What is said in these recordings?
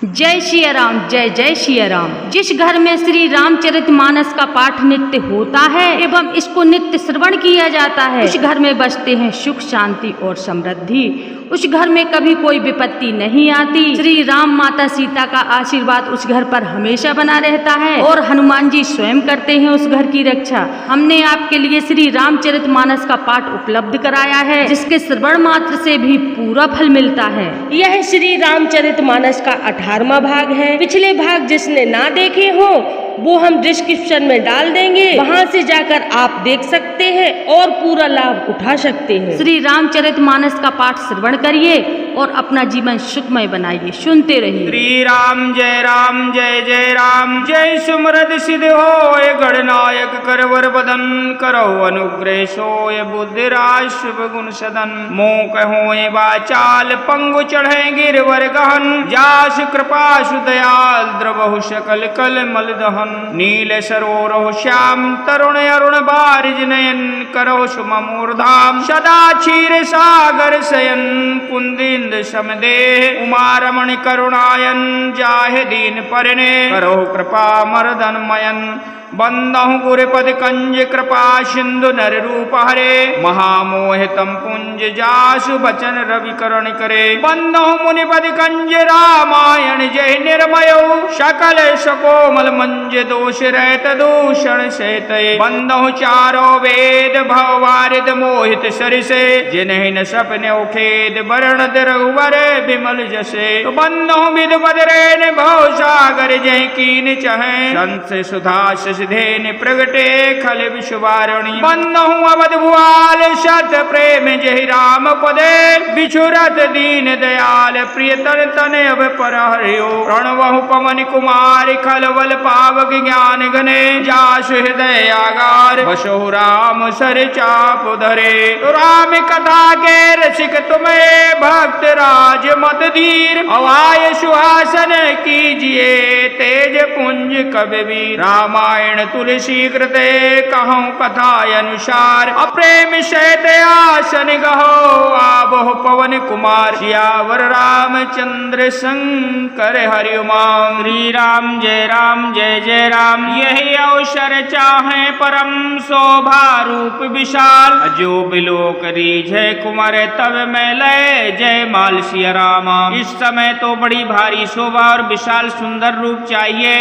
जय सिया राम, जय जय सिया राम। जिस घर में श्री रामचरितमानस का पाठ नित्य होता है एवं इसको नित्य श्रवण किया जाता है, उस घर में बसते हैं सुख, शांति और समृद्धि। उस घर में कभी कोई विपत्ति नहीं आती। श्री राम माता सीता का आशीर्वाद उस घर पर हमेशा बना रहता है और हनुमान जी स्वयं करते हैं उस घर की रक्षा। हमने आपके लिए श्री रामचरितमानस का पाठ उपलब्ध कराया है, जिसके श्रवण मात्र से भी पूरा फल मिलता है। यह श्री रामचरितमानस का 18वां भाग है। पिछले भाग जिसने ना देखे हो वो हम डिस्क्रिप्शन में डाल देंगे, वहां से जाकर आप देख सकते हैं और पूरा लाभ उठा सकते हैं। श्री रामचरितमानस का पाठ श्रवण करिए और अपना जीवन सुखमय बनाइए। सुनते रहिए। श्री राम जय जय राम। जय सुमरद सिद्ध होय गणनायक करवर बदन, करो अनुग्रह सोय बुद्धिराज शुभ गुण सदन। मोक होय वाचाल पंगु चढ़े गिरवर गहन, जास कृपा सुदयाल द्रवहु सकल कल मल दहन। नील सरोरह श्याम तरुण अरुण बारिज नयन, करो सुमूर्धाम सदा क्षीर सागर शयन। कुंदिंद समदेह उमा रमण करुणायन, जाहे दीन परने करो कृपा मर्दन मयन। बंदहु गुरुपद कंज कृपा सिंधु नर रूप हरे, महामोह तम पुंज जासु बचन रवि करण करे। बंदहु मुनिपद कंज रामायण जय निर्मय, सकल सकोमल मंज दोष रहत दूषण सहित। बंदहु चारो वेद भववारिद मोहित सरिसे, जिन्हि न सपने खेद वरण रघुवर बिमल जसे। बंदहु विद बदरेन भव सागर जय कीन चहे, संत सुधा धेन प्रगटे खल विश्वारणी। बंदहु अवध भुआल सत प्रेम जहि राम पदे, बिछुरत दीन दयाल प्रिय तन तन अब पर हरियो। प्रणवहु पवन कुमार खलवल पावक ज्ञान घने, जासु हृदय आगार बसहु राम सर चाप धरे। राम कथा के रसिक तुम्हें भक्त राज मत धीर, अवाय सुहासन कीजिए तेज पुंज कबीर। रामायण तुलसी कृते कहूँ कथा अनुसार, अप्रेम सहित आसन गहो आबो पवन कुमार। सियावर रामचंद्र शंकर हरि उमान। श्री राम जय जय राम। यही अवसर चाहे परम शोभा रूप विशाल, जो बिलो करी जय कुमार तब मैं लय जय माल सिया रामा। इस समय तो बड़ी भारी शोभा और विशाल सुंदर रूप चाहिए,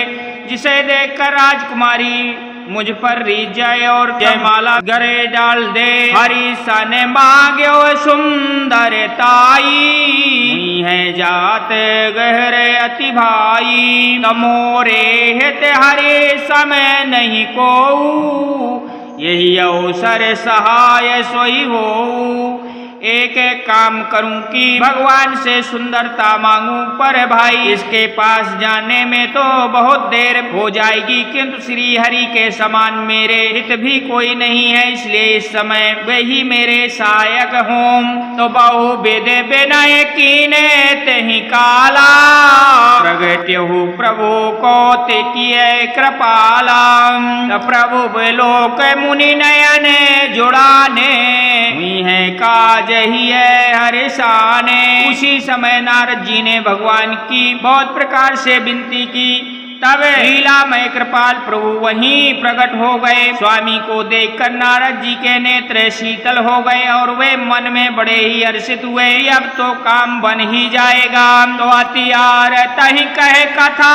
जिसे देखकर राजकुमारी मुझ पर रीझ जाए और जयमाला गरे डाल दे। हरि सन मांग्यो सुंदरताई, है जात गहरे अति भाई। तमोरे हित हरे समय नहीं को, यही अवसर सहाय सोई हो। एक एक काम करूं कि भगवान से सुंदरता मांगूं, पर भाई इसके पास जाने में तो बहुत देर हो जाएगी, किंतु श्री हरि के समान मेरे हित भी कोई नहीं है, इसलिए इस समय वही मेरे सहायक हों। तो बहु वेदे विनय कीने तहि काला, प्रगट्यहु प्रभु को ते किए कृपाला। प्रभु लोक मुनि नयन जुड़ाने, है काज ही है हरि शाने। उसी समय नारद जी ने भगवान की बहुत प्रकार से विनती की, तब लीलामय कृपाल प्रभु वहीं प्रकट हो गए। स्वामी को देखकर नारद जी के नेत्र शीतल हो गए और वे मन में बड़े ही हर्षित हुए। अब तो काम बन ही जाएगा। तो अतियार तहि कहे कथा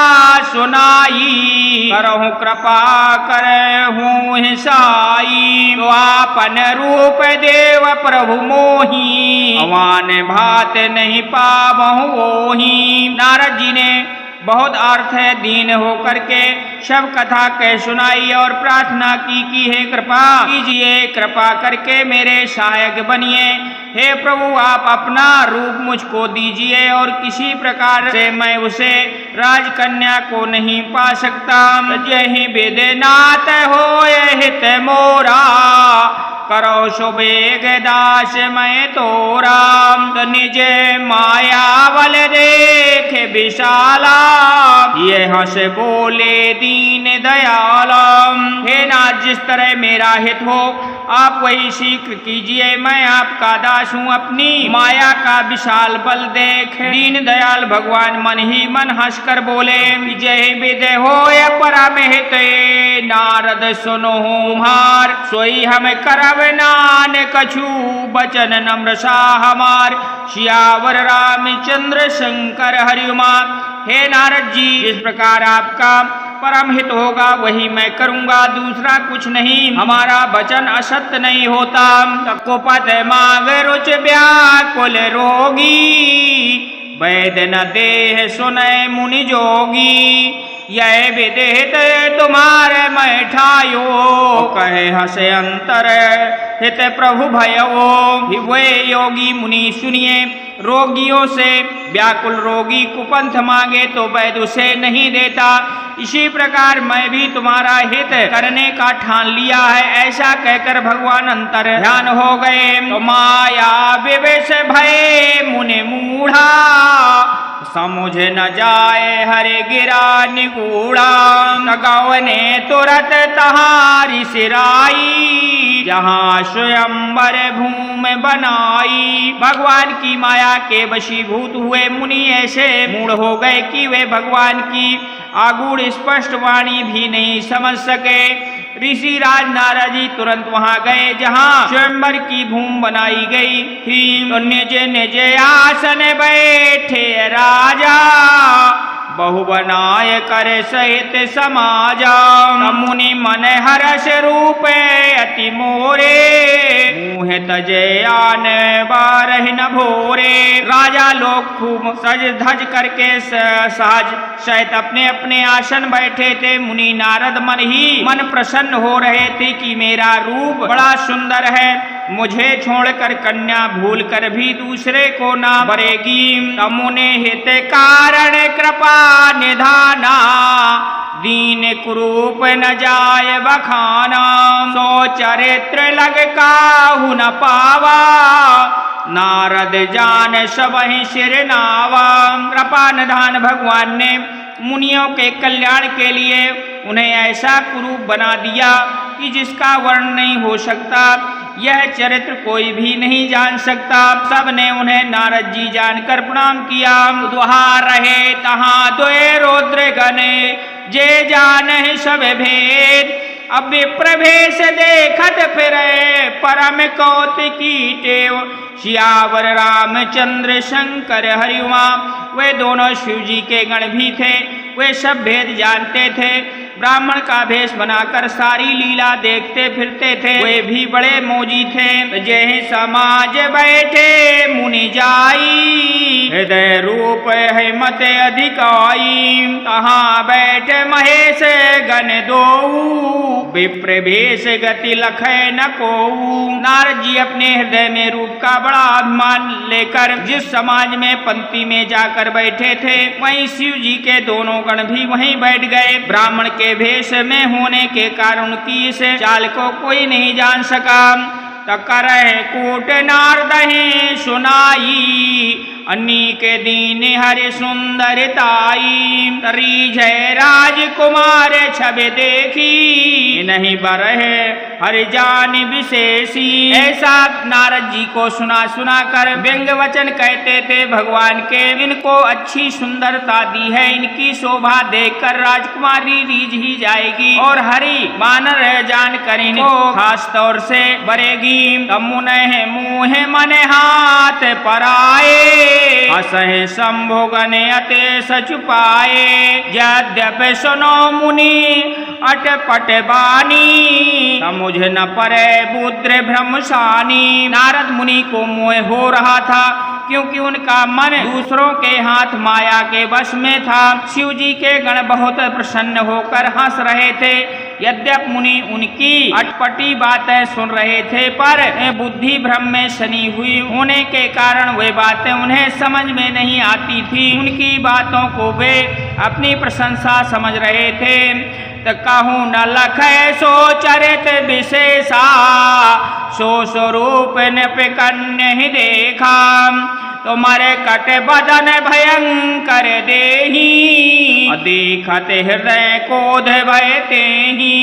सुनाई, करहु कृपा करहु साई। तो आपन रूप देव प्रभु मोही, अवान भात नहीं पावहु ओही। नारद जी ने बहुत अर्थ है दीन होकर के सब कथा कह सुनाई और प्रार्थना की हे कृपा कीजिए, कृपा करके मेरे सहायक बनिए। हे प्रभु आप अपना रूप मुझको दीजिए और किसी प्रकार से मैं उसे राजकन्या को नहीं पा सकता। जय वेदनाथ हो हित मोरा, करो सुबेग दास मैं तोरा, तो निज माया बल देख विशाला, ये हंस बोले दीन दयाला। हे नाथ, जिस तरह मेरा हित हो आप वही शीघ्र कीजिए, मैं आपका दास हूँ। अपनी माया का विशाल बल देख दीन दयाल भगवान मन ही मन हंसकर बोले, जय विदे हो परम हित नारद सुनो हार, सोई हम करब नान कछु बचन नम्र सा हमार, सियावर रामचंद्र शंकर हरि उमा। हे नारद जी, इस प्रकार आपका परम हित होगा वही मैं करूंगा, दूसरा कुछ नहीं। हमारा वचन असत्य नहीं होता। कुपथ मांग रुच व्याकुल रोगी, वैद न देह सुनय मुनि जोगी, यह विदित तुम्हारे मैं ठायो, कहे हसे अंतर हित प्रभु भयो। वे योगी मुनि सुनिए, रोगियों से व्याकुल रोगी कुपंथ मांगे तो वैद उसे नहीं देता, इसी प्रकार मैं भी तुम्हारा हित करने का ठान लिया है। ऐसा कहकर भगवान अंतर ध्यान हो गए। तो माया विवेश भय मुनि मूढ़ा, समुझ न जाए हरे गिरा निगूढ़ा, गौने तुरत तहारी सिराई, जहाँ स्वयंवर भूमि बनाई। भगवान की माया के वशीभूत हुए मुनि ऐसे मूढ़ हो गए कि वे भगवान की आगूढ़ स्पष्ट वाणी भी नहीं समझ सके। ऋषि राज नारद जी तुरंत वहां गए जहां स्वयंवर की भूमि बनाई गई थी। तो निज निज आसन बैठे राजा, बहु बनाय कर सहित समाजा, मुनि मन हर्ष रूप अति मोरे, मुँह तजे आन बारह न भोरे। राजा लोग खूब सज धज करके सहज सहित अपने अपने आसन बैठे थे। मुनि नारद मन ही मन प्रसन्न हो रहे थे कि मेरा रूप बड़ा सुंदर है, मुझे छोड़कर कन्या भूल कर भी दूसरे को ना बरेगी। मुने हित कारण कृपा निधाना, दीन कुरूप न जाय बखाना, सो चरित्र लग काहू न पावा, नारद जान सबहि सिर नावा। कृपा निधान भगवान ने मुनियों के कल्याण के लिए उन्हें ऐसा कुरूप बना दिया कि जिसका वर्णन नहीं हो सकता, यह चरित्र कोई भी नहीं जान सकता। सब ने उन्हें नारद जी जानकर प्रणाम किया। दुहा रहे तहाँ दोए रौद्र गणे, जे जाने सब भेद, अब प्रभेश देखत फिरे, परम कौतिकी टेव, सियावर रामचंद्र शंकर हरि उमा। वे दोनों शिव जी के गण भी थे, वे सब भेद जानते थे। ब्राह्मण का भेष बनाकर सारी लीला देखते फिरते थे। वे भी बड़े मौजी थे। जय समाज बैठे मुनि जाई, हृदय रूप है मत अधिकाई, तहाँ बैठ महेश गण दोऊ, विप्र भेष गति लखै न कोऊ। नारद जी अपने हृदय में रूप का बड़ा अभिमान लेकर जिस समाज में पंक्ति में जाकर बैठे थे, वहीं शिव जी के दोनों गण भी वहीं बैठ गए। ब्राह्मण के भेष में होने के कारण उनकी इस चाल को कोई नहीं जान सका। तकरह कूट नारदहि सुनाई, अन्नी के दीन हरि सुंदरताई, तरी जय राजकुमार छवि देखी, नहीं बरहे हरि जान विशेषी। ऐसा नारद जी को सुना सुना कर व्यंग वचन कहते थे भगवान के। इनको अच्छी सुंदरता दी है, इनकी शोभा देखकर राजकुमारी रीझ ही जाएगी और हरि वानर जान कर इनको खास तौर से बरेगी। मुने मुँह मन हाथ पराए, असह संभोगन अतेश छुपाए, यद्यपि सुनो मुनि अटपट बानी, समुझ न परे बुद्र भ्रमशानी। नारद मुनि को मोह हो रहा था क्योंकि उनका मन दूसरों के हाथ माया के वश में था। शिव जी के गण बहुत प्रसन्न होकर हंस रहे थे। यद्यप मुनि उनकी अटपटी बातें सुन रहे थे, पर बुद्धि भ्रम में शनि हुई होने के कारण वे बातें उन्हें समझ में नहीं आती थी। उनकी बातों को वे अपनी प्रशंसा समझ रहे थे। त कहूँ न लखै सो चरित विशेषा, सो स्वरूप नृप कन्य ही देखा। तुम्हारे कट बदन भयंकर देही, देखत हृदय क्रोध भय तेहि।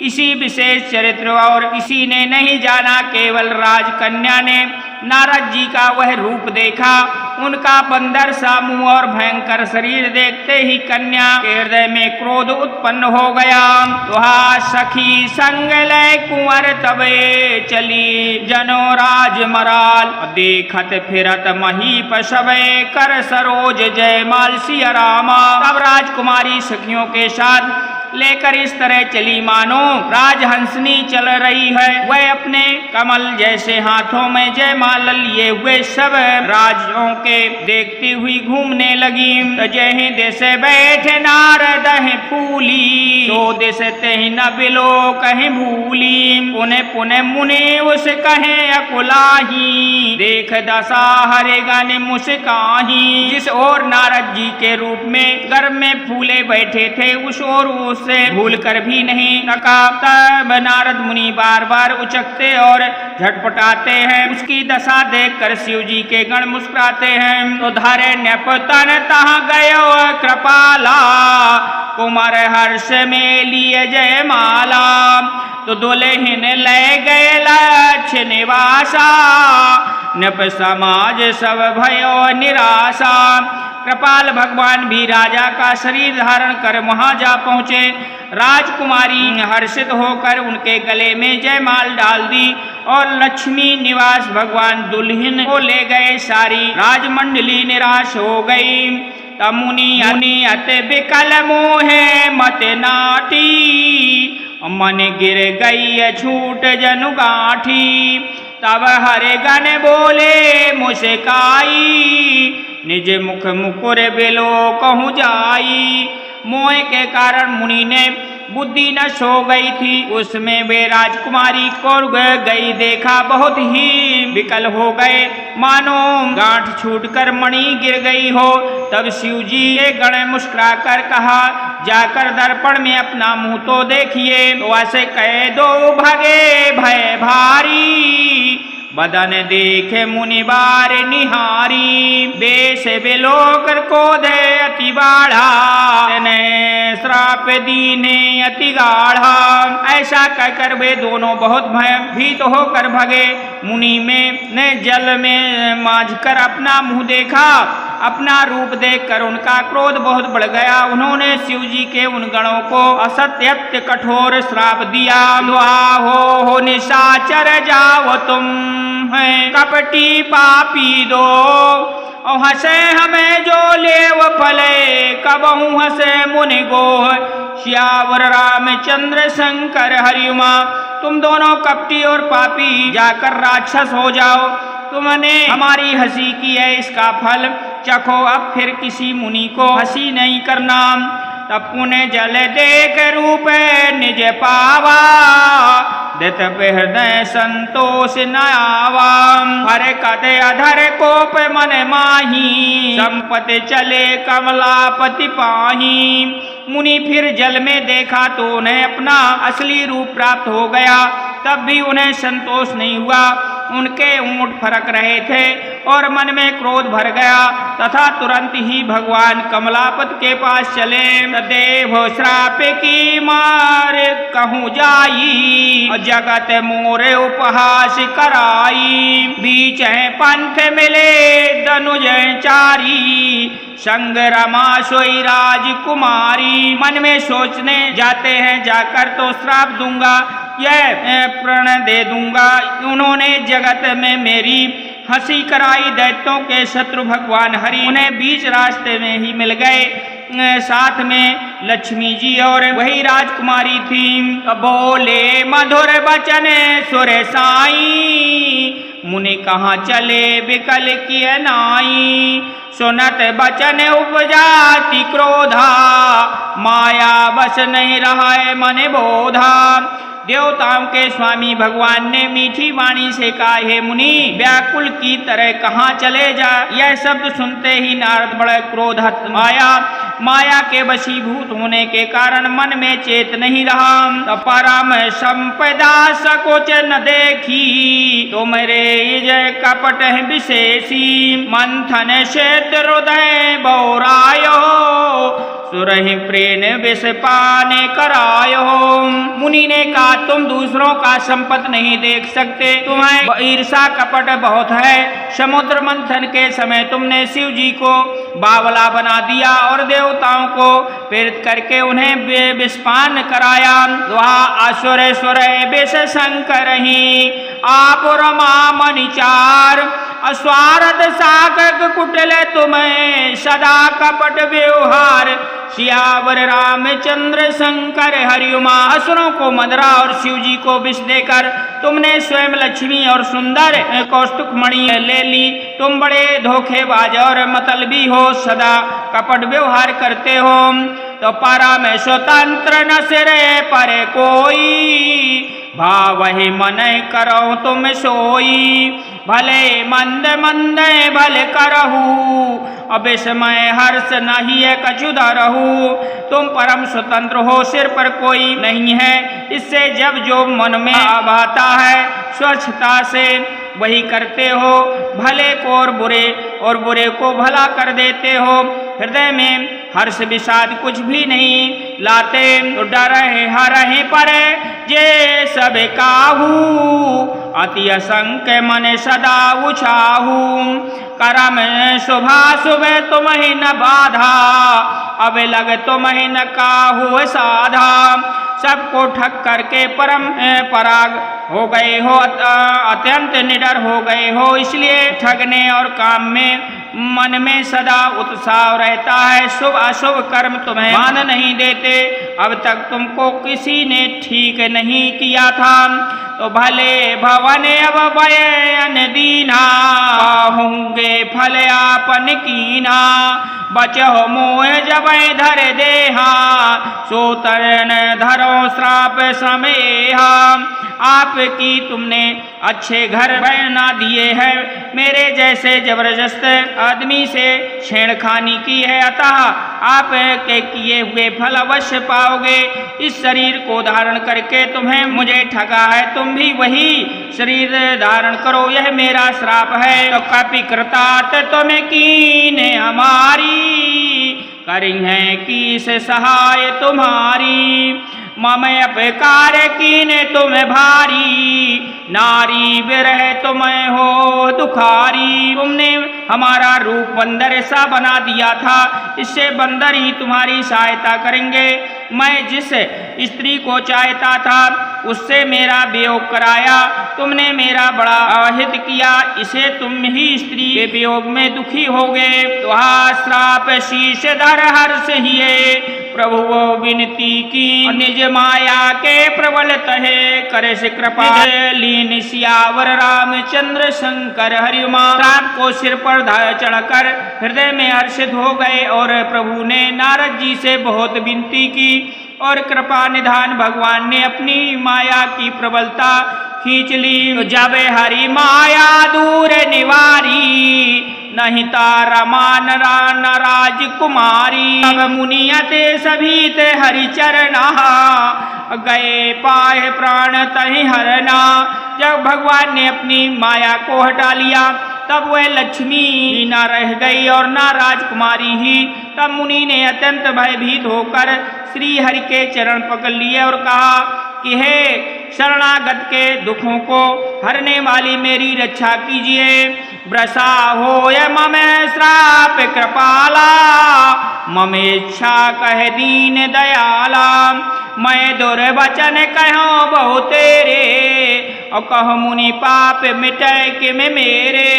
इसी विशेष चरित्र और इसी ने नहीं जाना, केवल राजकन्या ने नारद जी का वह रूप देखा। उनका बंदर सा मुंह और भयंकर शरीर देखते ही कन्या के हृदय में क्रोध उत्पन्न हो गया। वहा सखी संग लय कुंवर तबे चली, जनो राज मराल देखत फिरत महीप सबे, कर सरोज जयमाल सिया रामा। तब राजकुमारी सखियों के साथ लेकर इस तरह चली मानो राजहंसनी चल रही है। वह अपने कमल जैसे हाथों में जयमाला लिए हुए सब राजों के देखती हुई घूमने लगी। तो जहीं देशे बैठे नारद फूली, तो देश तहि न बिलो कहीं भूली। पुने पुने मुनि उस कहे अकुलाही, देख दशा हरे गाने मुस्काही। जिस ओर नारद जी के रूप में गर्भ में फूले बैठे थे, उस ओर से भूल कर भी नहीं तका। तब नारद मुनि बार बार उचकते और झटपटाते हैं। उसकी दशा देखकर शिव जी के गण मुस्कुराते हैं। तो धरे नपतन तहाँ गयो कृपाला, कुमार हर्ष में लिए जयमाला। तो दुल्हन ले गए लक्ष्य निवासा, नप समाज सब भयो निराशा। कृपाल भगवान भी राजा का शरीर धारण कर वहां जा पहुँचे। राजकुमारी हर्षित होकर उनके गले में जयमाल डाल दी और लक्ष्मी निवास भगवान दुल्हन को ले गए। सारी राजमंडली निराश हो गई। मुनि अति विकल मोहे मत नाटी, मन गिर गई छूट जनु गांठी। तब हरे गण बोले मुस्काई, निज मुख मुकुर बिलो कहूँ जाई। मोह के कारण मुनि ने बुद्धि नष्ट हो गई थी। उसमें वे राजकुमारी को गई देखा, बहुत ही विकल हो गए, मानो गांठ छूटकर मणि गिर गई हो। तब शिव जी के गण मुस्कुरा कर कहा, जाकर दर्पण में अपना मुंह तो देखिए। तो ऐसे कह दो भगे भय भारी, बदन देखे मुनि बार निहारी। बेस बिलोकर को दे अति बाढ़ा, श्राप दीने अति गाढ़ा। ऐसा कहकर वे दोनों बहुत भयभीत होकर भगे। मुनि में ने जल में मांझकर अपना मुंह देखा। अपना रूप देखकर उनका क्रोध बहुत बढ़ गया। उन्होंने शिव जी के उन गणों को असत्य कठोर श्राप दिया। हो निशाचर जाओ तुम है कपटी पापी दो, और हंसे हमें जो लेव फले, कबहू हंसे मुनि गो। श्यावर रामचंद्र शंकर हरिमा, तुम दोनों कपटी और पापी जाकर राक्षस हो जाओ। तुमने हमारी हंसी की है, इसका फल चखो। अब फिर किसी मुनि को हंसी नहीं करना। तब पुण्य जल देख रूप निज पावा, दित हृदय संतोष न आवा। हर कदे अधर कोप मन माही, संपत्ति चले कमलापति पाही। मुनि फिर जल में देखा तो उन्हें अपना असली रूप प्राप्त हो गया। तब भी उन्हें संतोष नहीं हुआ। उनके ऊँट फरक रहे थे और मन में क्रोध भर गया, तथा तुरंत ही भगवान कमलापत के पास चले। देव श्राप की मार कहूँ जाई, जगत मोरे उपहास कराई। बीच है पंथ मिले धनुज चारी, संग रमा सोई राजकुमारी। मन में सोचने जाते हैं, जाकर तो श्राप दूंगा, यह प्रण दे दूंगा। उन्होंने जगत में मेरी हंसी कराई। दैत्यों के शत्रु भगवान हरि उन्हें बीच रास्ते में ही मिल गए। साथ में लक्ष्मी जी और वही राजकुमारी थी। बोले मधुर बचन सुर साई, मुनि कहाँ चले विकल किए नाई। सुनत बचन उपजाति क्रोधा, माया बस नहीं रहा है मन बोधा। देवताओं के स्वामी भगवान ने मीठी वाणी से कहा, हे मुनि, व्याकुल की तरह कहाँ चले जा। यह शब्द सुनते ही नारद बड़े क्रोधत माया के वशीभूत होने के कारण मन में चेत नहीं रहा। तो परम संपदा सकोच न देखी, तो मेरे जय कपट विशेषी। मंथन से हृदय बौरायो, सुरहि प्रेन विष पाने करायो। मुनि ने कहा, तुम दूसरों का संपत नहीं देख सकते, तुम्हें ईर्षा कपट बहुत है। समुद्र मंथन के समय तुमने शिव जी को बावला बना दिया और देवताओं को प्रेरित करके उन्हें विषपान कराया। वहाँ असुर सुर विष शंकर ही, आप रमा मनिचार। अस्वारथ सागर कुटिल तुम्हें सदा कपट व्यवहार। सियावर रामचंद्र शंकर हरिउमा। असुरों को मदरा और शिव जी को विष देकर तुमने स्वयं लक्ष्मी और सुंदर कौस्तुक मणि ले ली। तुम बड़े धोखेबाज और मतलबी हो, सदा कपट व्यवहार करते हो। तो परम स्वतंत्र न सिरे पर कोई, भाव ही मन करो तुम सोई। भले मंद मंद भल करहू, अब इसमय हर्ष नहीं है कछु धरहू। तुम परम स्वतंत्र हो, सिर पर कोई नहीं है। इससे जब जो मन में आता है स्वच्छता से वही करते हो। भले को और बुरे को भला कर देते हो। हृदय में हर्ष विषाद कुछ भी नहीं लाते। तो डरहे हरहे पर जे सब काहू, अति असंख्य मन सदा उछाहू। करम शुभा शुभे तुम्हें न बाधा, अब लग तुम्हें न काहू साधा। सबको ठग करके परम पराग हो गए हो, अत्यंत निडर हो गए हो। इसलिए ठगने और काम में मन में सदा उत्साह रहता है। शुभ अशुभ कर्म तुम्हें बांध नहीं देते। अब तक तुमको किसी ने ठीक नहीं किया था। तो भले भवन अब बयन दीना, होंगे फल आपन कीना। बचो मोह जब धर देहा, सो तरन धरो श्राप समेहा। आपकी तुमने अच्छे घर बना दिए हैं, मेरे जैसे जबरदस्त आदमी से छेड़खानी की है। अतः आप के किए हुए फल अवश्य पाओगे। इस शरीर को धारण करके तुम्हें मुझे ठगा है, तुम भी वही शरीर धारण करो, यह मेरा श्राप है। तो कपि कृतात तुम्हें कीने हमारी, करी है किस सहाय तुम्हारी। मम अपकार कीने तुम्हें भारी, नारी विरह तुम्हें हो दुखारी। तुमने हमारा रूप बंदर सा बना दिया था, इससे बंदर ही तुम्हारी सहायता करेंगे। मैं जिस स्त्री को चाहता था उससे मेरा वियोग कराया, तुमने मेरा बड़ा अहित किया, इसे तुम ही स्त्री के वियोग में दुखी होगे। तुहा श्राप शीश धर हर्ष हिये, प्रभु वो विनती की निज माया के प्रबल तहे। करे से कृपा लीन सियावर रामचंद्र शंकर हरिउमा। श्राप को सिर पर चढ़कर हृदय में हर्षित हो गए और प्रभु ने नारद जी से बहुत विनती की और कृपा निधान भगवान ने अपनी माया की प्रबलता खींच ली। तो जब हरि माया दूर निवारी, नहीं तारा मान रान राजकुमारी। तब मुनियते सभी ते हरि चरणा, गए पाए प्राण तहि हरना। जब भगवान ने अपनी माया को हटा लिया तब वह लक्ष्मी न रह गई और न राजकुमारी ही। तब मुनि ने अत्यंत भयभीत होकर श्री हरि के चरण पकड़ लिए और कहा कि हे शरणागत के दुखों को हरने वाली मेरी रक्षा कीजिए। व्रसा होय मम श्राप कृपाला, ममेच्छा कह दीन दयाला। मैं दुर्वचन कहो बहु तेरे, और कहो मुनि पाप मिटय कि में मेरे।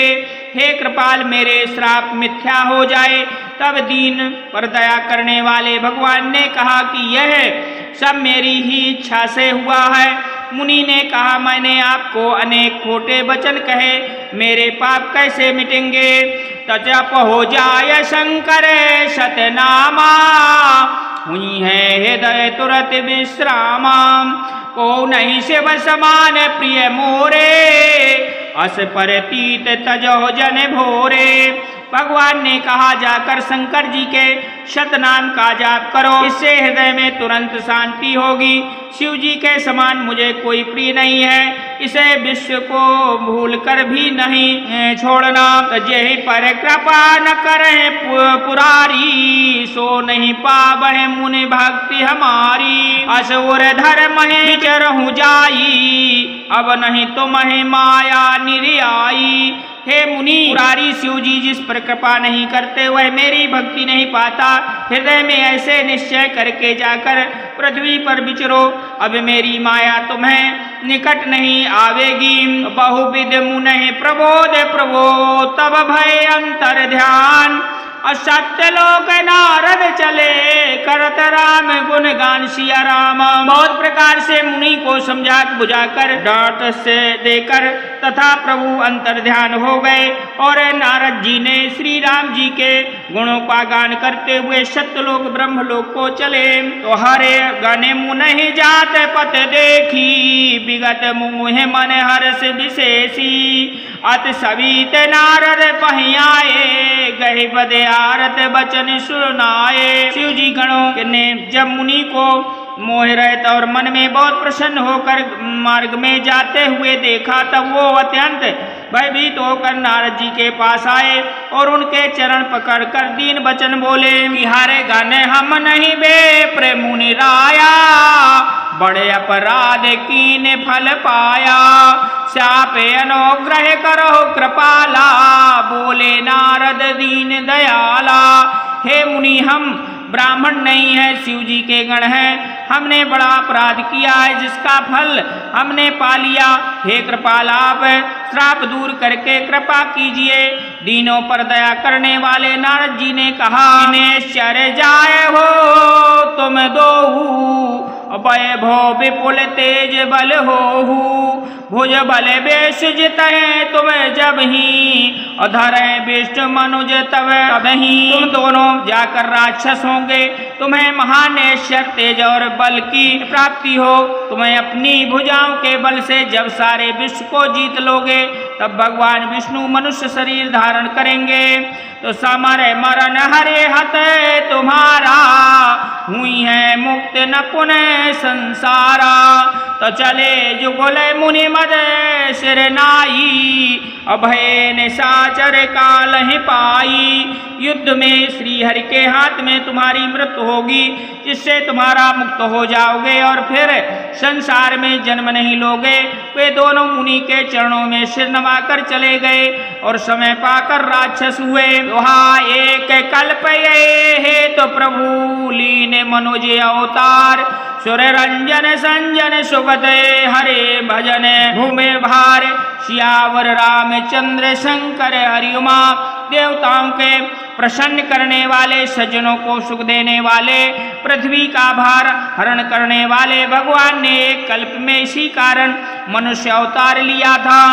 हे कृपाल मेरे श्राप मिथ्या हो जाए। तब दीन पर दया करने वाले भगवान ने कहा कि यह सब मेरी ही इच्छा से हुआ है। मुनि ने कहा मैंने आपको अनेक खोटे वचन कहे, मेरे पाप कैसे मिटेंगे। तजप हो जाय शंकर सतनामा, हुई है हृदय तुरत विश्रामा। को नहीं शिव समान प्रिय मोरे, अस परतीत तजो जन भोरे। भगवान ने कहा, जाकर शंकर जी के शतनाम का जाप करो, इससे हृदय में तुरंत शांति होगी। शिव जी के समान मुझे कोई प्रिय नहीं है, इसे विश्व को भूल कर भी नहीं छोड़ना। यही पर कृपा न करे पुरारी, सो नहीं पावह मुनि भक्ति हमारी। असुर धर्म विचरहु जाई, अब नहीं तुम्हें माया निर्याई। हे मुनि, पुरारी शिव जी जिस पर कृपा नहीं करते वह मेरी भक्ति नहीं पाता। हृदय में ऐसे निश्चय करके जाकर पृथ्वी पर विचरो, अब मेरी माया तुम्हें निकट नहीं आवेगी। बहुविध मुनि प्रबोध प्रभो, तब भय अंतर ध्यान। असत्य लोक नारद चले, करत राम गुणगान सिया राम। बहुत प्रकार से मुनि को समझा बुझाकर डांट से देकर तथा प्रभु अंतर ध्यान हो गए और नारद जी ने श्री राम जी के गुणों का गान करते हुए सत्यलोक ब्रह्मलोक को चले। तो हरे गणे मुनि जात पत देखी, विगत मुह मन हर्ष विशेषी। अत सवित नारद पहियाए, गहे बदे आरत बचन सुनाए। शिव जी गणों ने जब मुनि को मोह रहित और मन में बहुत प्रसन्न होकर मार्ग में जाते हुए देखा, तब वो अत्यंत भयभीत होकर नारद जी के पास आए और उनके चरण पकड़कर दीन वचन बोले कि हारे गाने हम नहीं बे प्रेम मुनि राया, बड़े अपराध कीने फल पाया। शापे अनुग्रह करो कृपाला, बोले नारद दीन दयाला। हे मुनि, हम ब्राह्मण नहीं है, शिव जी के गण हैं। हमने बड़ा अपराध किया है जिसका फल हमने पा लिया। हे कृपाल, आप श्राप दूर करके कृपा कीजिए। दीनों पर दया करने वाले नारद जी ने कहा, निश्चर जाए हो तुम दोहू, वैभव विपुल तेज बल होहू। भुज बल बेश जितहे तुम जब ही, अधरे विष्णु मनुज तब तबही। तुम दोनों जाकर राक्षस होंगे, तुम्हें महान ऐश्वर्य तेज और बल की प्राप्ति हो। तुम्हें अपनी भुजाओं के बल से जब सारे विश्व को जीत लोगे, तब भगवान विष्णु मनुष्य शरीर धारण करेंगे। तो समर मरण हरे हत तुम्हारा, हुई है मुक्त न पुनः संसारा। तो चले जुगुल मुनि मद सिर नाई, अभय निशाचर काल ही पाई। युद्ध में श्री हरि के हाथ में तुम्हारी मृत्यु होगी, जिससे तुम्हारा मुक्त हो जाओगे और फिर संसार में जन्म नहीं लोगे। वे दोनों मुनि के चरणों में सिर नवाकर चले गए और समय पाकर राक्षस हुए। वहाँ एक कल्प ये है तो प्रभु लीन मनुज अवतार, सुर रंजन संजन सुगत हरे भजन। भूमि भार सियावर रामचंद्र शंकर हरिउमा। देवताओं के प्रसन्न करने वाले, सज्जनों को सुख देने वाले, पृथ्वी का भार हरण करने वाले भगवान ने एक कल्प में इसी कारण मनुष्य अवतार लिया था।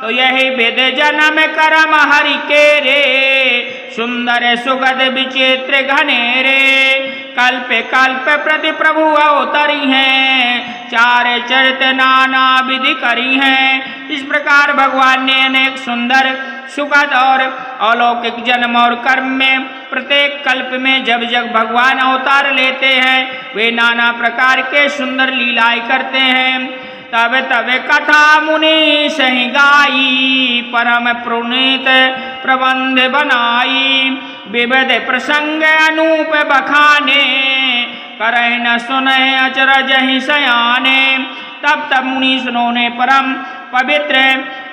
तो यही वेद जन्म करम हरि के रे, सुंदर सुगध विचित्र घनेरे। कल्प कल्प प्रति प्रभु अवतरी हैं, चार चरित नाना विधि करी हैं। इस प्रकार भगवान ने अनेक सुंदर सुगध और अलौकिक जन्म और कर्म में प्रत्येक कल्प में जब जब भगवान अवतार लेते हैं, वे नाना प्रकार के सुंदर लीलाएं करते हैं। तब तब कथा मुनि सही गाई, परम पुनीत प्रबंध बनाई। विविध प्रसंग अनूप बखाने, करे न सुने अचरज ही सयाने। तब तब मुनि सुनों परम पवित्र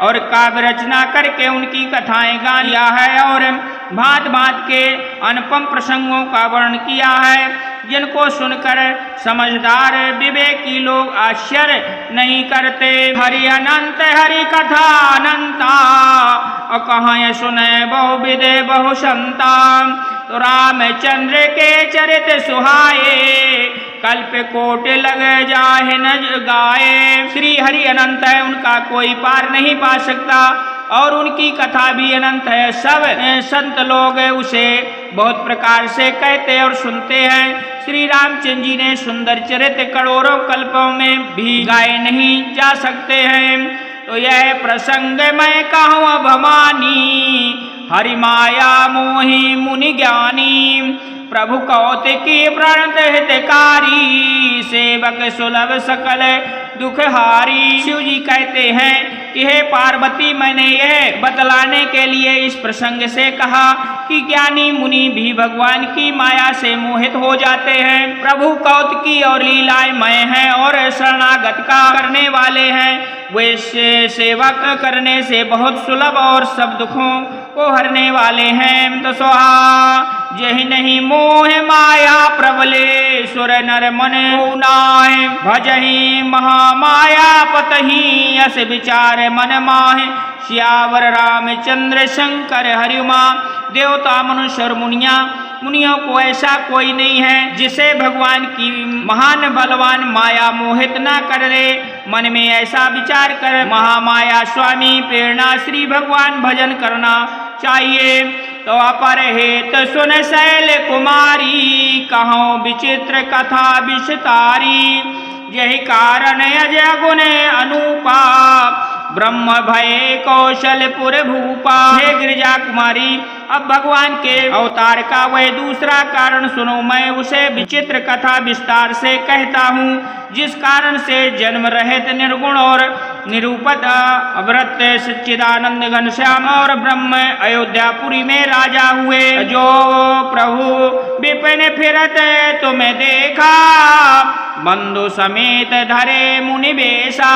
और काव्य रचना करके उनकी कथाएं गा लिया है और भांत भांत के अनुपम प्रसंगों का वर्णन किया है, जिनको सुनकर समझदार विवेकी लोग आश्चर्य नहीं करते। हरि अनंत हरि कथा अनंता, और कहाँ सुने बहुविध बहु संता। तो रामचंद्र के चरित सुहाए, कल्प कोट लग जाहे न गाए। श्री हरि अनंत है, उनका कोई पार नहीं पा सकता। और उनकी कथा भी अनंत है। सब संत लोग उसे बहुत प्रकार से कहते और सुनते हैं। श्री रामचंद्र जी ने सुंदर चरित्र करोड़ों कल्पों में भी गाए नहीं जा सकते हैं। तो यह प्रसंग मैं कहूँ भवानी, हरि माया मोहि मुनि ज्ञानी, प्रभु कौतिकी प्रणत हितकारी, सेवक सुलभ सकल दुखहारी। शिव जी कहते हैं कि हे पार्वती, मैंने यह बतलाने के लिए इस प्रसंग से कहा कि ज्ञानी मुनि भी भगवान की माया से मोहित हो जाते हैं। प्रभु कौतिकी और लीलामय हैं और शरणागत का करने वाले हैं। वे सेवक करने से बहुत सुलभ और सब दुखों को हरने वाले हैं। तो सोहा यही नहीं मोह माया प्रबले, सुर नर मन नाहि, भजहि महामाया पतहि, यस विचार मन माहि, सियावर रामचंद्र शंकर हरिमा। देवता मनुष्य और मुनियों को ऐसा कोई नहीं है जिसे भगवान की महान बलवान माया मोहित न कर दे। मन में ऐसा विचार कर महामाया स्वामी प्रेरणा श्री भगवान भजन करना चाहिए। तो अपर हेत सुन शैल कुमारी, कहो विचित्र कथा विस्तारी, यही कारण अजय गुण अनूपा, ब्रह्म भय कौशलपुर भूपा। हे गिरिजा कुमारी, अब भगवान के अवतार का वह दूसरा कारण सुनो। मैं उसे विचित्र कथा विस्तार से कहता हूँ, जिस कारण से जन्म रहित निर्गुण और निरूपत अव्रत सच्चिदानंद घनश्याम और ब्रह्म अयोध्यापुरी में राजा हुए। जो प्रभु विपिन फिरत तुम्हें देखा, बंधु समेत धरे मुनि बेसा,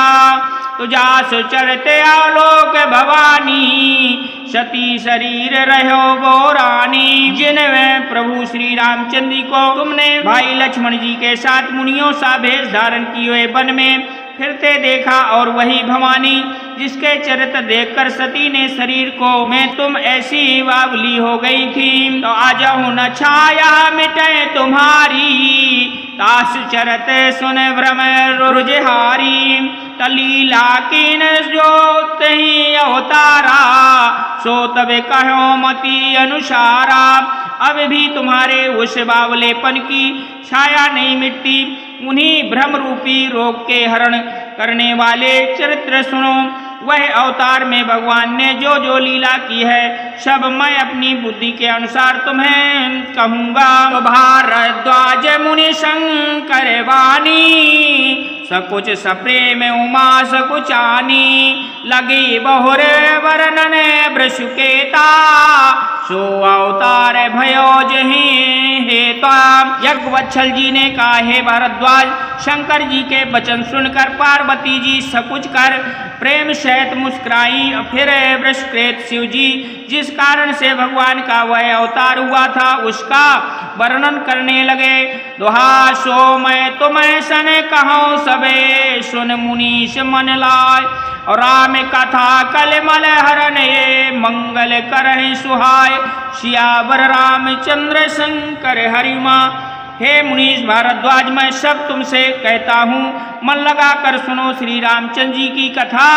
तुझासु चरते आलोक भवानी, सती शरीर रहो वो रानी। जिनमें प्रभु श्री रामचंद्र को तुमने भाई लक्ष्मण जी के साथ मुनियों सा भेष धारण किए वन में फिरते देखा, और वही भवानी जिसके चरित्र देखकर सती ने शरीर को में तुम ऐसी बावली हो गई थी। तो आजहु न छाया मिटे तुम्हारी, तास चरत सुन भ्रम रुझहारी, तलीला कीन जो तही अवतारा, सो तब कहो मति अनुसारा। अब भी तुम्हारे उस बावलेपन की छाया नहीं मिटती। उन्हीं भ्रम रूपी रोग के हरण करने वाले चरित्र सुनो। वह अवतार में भगवान ने जो जो लीला की है, सब मैं अपनी बुद्धि के अनुसार तुम्हें कहूँगा। तो भारद्वाज मुनि शंकर वाणी, सकुच सप्रेम उमा सकुचानी, लगी बहुर वर्णन वृषुकेता, सो अवतार भयो जही हेता। यज्ञवत्सल जी ने कहा, हे भारद्वाज, शंकर जी के वचन सुनकर पार्वती जी सकुच कर प्रेम सहित मुस्कुराई। फिर वृषकृत शिव जी जिस कारण से भगवान का वह अवतार हुआ था उसका वर्णन करने लगे। दोहा सो मैं तुम्हें सन कहूँ सबे, सुन मुनीश मन लाय, और राम कथा कलमल हरण ये, मंगल करहि सुहाय, सियावर रामचंद्र शंकर हरिमा। हे मुनीश भारद्वाज, मैं सब तुमसे कहता हूँ, मन लगा कर सुनो श्री रामचंद्र जी की कथा।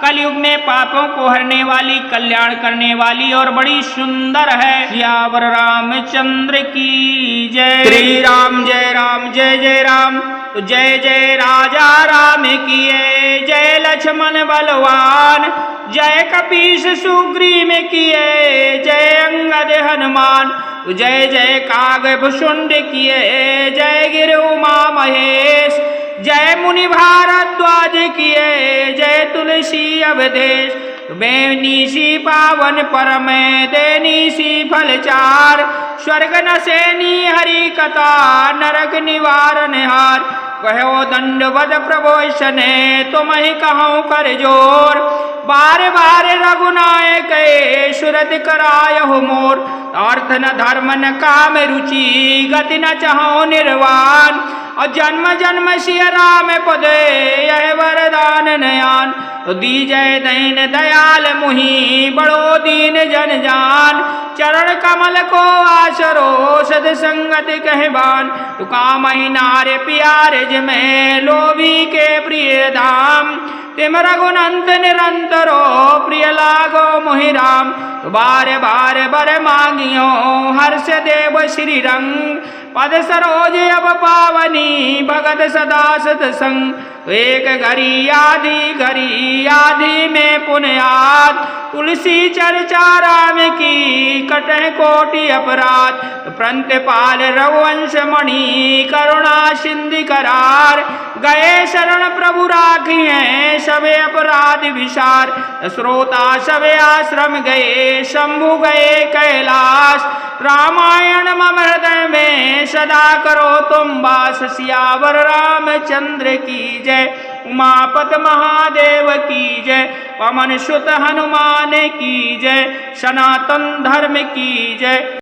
कलयुग में पापों को हरने वाली, कल्याण करने वाली और बड़ी सुंदर है। सियावर रामचंद्र की जय। श्री राम जय राम जय जय राम। तो जय जय राजा राम किए, जय लक्ष्मण बलवान, जय कपीस सुग्रीव किए, जय अंगद हनुमान। जय जय कागभुषुंड किए, जय गिर उमा महेश, जय मुनि भारद्वाज किए, जय तुलसी अवधेश। बेनीसी पावन परम देनीसी फल चार, स्वर्ग नसेनी हरि कथा, नरक निवारण हार। कहो दंडवद प्रभोषने, तुम ही कहो कर जोर, बार बार रघुनायक सुरत करायहु मोर। अर्थ न धर्म न काम रुचि, गति न चाहो निर्वाण, और जन्म जन्म सिय राम पदे, यह वरदान नयान। तो दीजय दैन दयाल मुहि, बड़ो दीन जन जान, चरण कमल को आसरो सद संगति कहबान तुका महीनारे प्यारे जमे लोभी के प्रिय धाम तिम रघुनंद निरंतरो प्रिय लागो मोहि राम तो बारे बारे बर मांगियो हर्ष देव श्री रंग पद सरोज अब पावनी भगत सदा सतसंग एक घड़ी आधी में पुण्यात तुलसी चर्चा राम की कटह कोटि अपराध प्रंत पाल रघुवंश मणि करुणा सिंधि करार गए शरण प्रभु राखिए सबे अपराध विसार श्रोता सबे आश्रम गए शंभु गए कैलाश रामायण मम हृदय में सदा करो तुम वास सियावर रामचंद्र की जय उमापत महादेव की जय पवन सुत हनुमान की जय सनातन धर्म की जय।